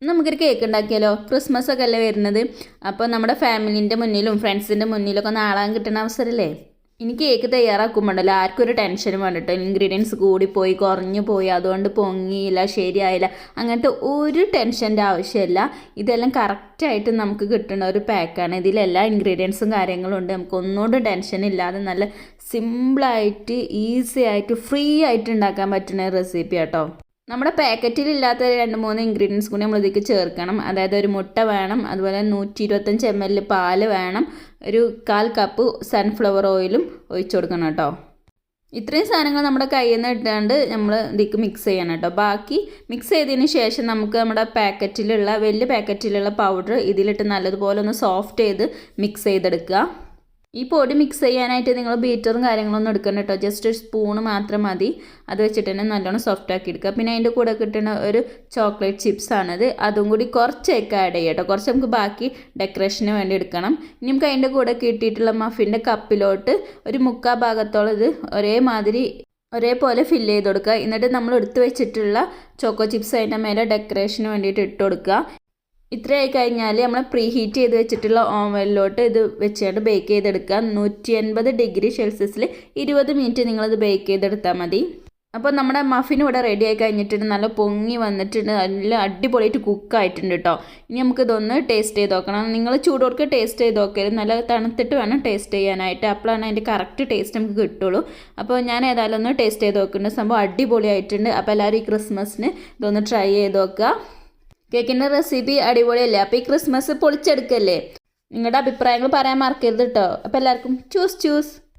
നമുക്കൊരു കേക്ക് ഉണ്ടാക്കിയാലോ? ക്രിസ്മസ് ഒക്കെ അല്ലേ വരുന്നത്. അപ്പോൾ നമ്മുടെ ഫാമിലിൻ്റെ മുന്നിലും ഫ്രണ്ട്സിൻ്റെ മുന്നിലൊക്കെ ഒന്ന് ആളാൻ കിട്ടുന്ന അവസരമല്ലേ. ഇനി കേക്ക് തയ്യാറാക്കുമ്പോണ്ടല്ലോ ആർക്കും ഒരു ടെൻഷനും വേണ്ടിട്ടോ ഇൻഗ്രീഡിയൻസ് കൂടിപ്പോയി കുറഞ്ഞു പോയി അതുകൊണ്ട് പൊങ്ങിയില്ല ശരിയായില്ല അങ്ങനത്തെ ഒരു ടെൻഷൻ്റെ ആവശ്യമില്ല. ഇതെല്ലാം കറക്റ്റായിട്ട് നമുക്ക് കിട്ടുന്ന ഒരു പാക്കാണ്. ഇതിലെല്ലാ ഇൻഗ്രീഡിയൻസും കാര്യങ്ങളും ഉണ്ട്. നമുക്ക് ഒന്നുകൊണ്ടും ടെൻഷൻ ഇല്ലാതെ നല്ല സിമ്പിളായിട്ട് ഈസി ആയിട്ട് ഫ്രീ ആയിട്ട് ഉണ്ടാക്കാൻ പറ്റുന്ന റെസിപ്പി കേട്ടോ. നമ്മുടെ പാക്കറ്റിലില്ലാത്ത 2-3 ഇൻഗ്രീഡിയൻസ് കൂടി നമ്മൾ ഇതിലേക്ക് ചേർക്കണം. അതായത് ഒരു മുട്ട വേണം, അതുപോലെ 125 ml പാല് വേണം, ഒരു 1/4 കപ്പ് സൺഫ്ലവർ ഓയിലും ഒഴിച്ചു കൊടുക്കണം കേട്ടോ. ഇത്രയും സാധനങ്ങൾ നമ്മുടെ കയ്യിൽ നിന്ന് ഇട്ടാണ്ട് നമ്മൾ ഇതിലേക്ക് മിക്സ് ചെയ്യണം കേട്ടോ. ബാക്കി മിക്സ് ചെയ്തതിന് ശേഷം നമുക്ക് നമ്മുടെ വലിയ പാക്കറ്റിലുള്ള പൗഡർ ഇതിലിട്ട് നല്ലതുപോലെ ഒന്ന് സോഫ്റ്റ് ചെയ്ത് മിക്സ് ചെയ്തെടുക്കുക. ഈ പൊടി മിക്സ് ചെയ്യാനായിട്ട് നിങ്ങൾ ബീറ്ററും കാര്യങ്ങളൊന്നും എടുക്കണം കേട്ടോ. ജസ്റ്റ് ഒരു സ്പൂണ് മാത്രം മതി. അത് വെച്ചിട്ട് തന്നെ നല്ലോണം സോഫ്റ്റ് ആക്കി എടുക്കുക. പിന്നെ അതിൻ്റെ കൂടെ കിട്ടുന്ന ഒരു ചോക്ലേറ്റ് ചിപ്സ് ആണത്. അതും കൂടി കുറച്ചൊക്കെ ആഡ് ചെയ്യുക കേട്ടോ. കുറച്ച് നമുക്ക് ബാക്കി ഡെക്കറേഷന് വേണ്ടി എടുക്കണം. ഇനി നമുക്ക് അതിൻ്റെ കൂടെ കിട്ടിയിട്ടുള്ള മഫിൻ്റെ കപ്പിലോട്ട് ഒരു 3/4 ഭാഗത്തോളം ഇത് ഒരേപോലെ ഫില്ല് ചെയ്ത് കൊടുക്കുക. എന്നിട്ട് നമ്മൾ എടുത്ത് വെച്ചിട്ടുള്ള ചോക്കോ ചിപ്സ് അതിൻ്റെ മേലെ ഡെക്കറേഷന് വേണ്ടിയിട്ട് ഇട്ട് കൊടുക്കുക. ഇത്രയായി കഴിഞ്ഞാൽ നമ്മൾ പ്രീ ഹീറ്റ് ചെയ്ത് വെച്ചിട്ടുള്ള ഓവനിലോട്ട് ഇത് വെച്ചുകൊണ്ട് ബേക്ക് ചെയ്തെടുക്കുക. 180 ഡിഗ്രി സെൽഷ്യസിൽ 20 മിനിറ്റ് നിങ്ങളത് ബേക്ക് ചെയ്തെടുത്താൽ മതി. അപ്പോൾ നമ്മുടെ മഫിൻ ഇവിടെ റെഡി ആയി കഴിഞ്ഞിട്ടുണ്ട്. നല്ല പൊങ്ങി വന്നിട്ടുണ്ട്. നല്ല അടിപൊളിയായിട്ട് കുക്കായിട്ടുണ്ട് കേട്ടോ. ഇനി നമുക്കിതൊന്ന് ടേസ്റ്റ് ചെയ്ത് നോക്കണം. നിങ്ങൾ ചൂടോർക്ക് ടേസ്റ്റ് ചെയ്ത് നോക്കരുത്. നല്ല തണുത്തിട്ട് വേണം ടേസ്റ്റ് ചെയ്യാനായിട്ട്. അപ്പോഴാണ് അതിൻ്റെ കറക്റ്റ് ടേസ്റ്റ് നമുക്ക് കിട്ടുള്ളൂ. അപ്പോൾ ഞാൻ ഏതായാലും ഒന്ന് ടേസ്റ്റ് ചെയ്ത് നോക്കുന്നുണ്ട്. സംഭവം അടിപൊളിയായിട്ടുണ്ട്. അപ്പോൾ എല്ലാവരും ഈ ക്രിസ്മസിന് ഇതൊന്ന് ട്രൈ ചെയ്ത് നോക്കുക. കേക്കിൻ്റെ റെസിപ്പി അടിപൊളിയല്ലേ. അപ്പോൾ ഈ ക്രിസ്മസ് പൊളിച്ചെടുക്കല്ലേ. നിങ്ങളുടെ അഭിപ്രായങ്ങൾ പറയാൻ മറക്കരുത് കേട്ടോ. അപ്പോൾ എല്ലാവർക്കും ചൂസ്.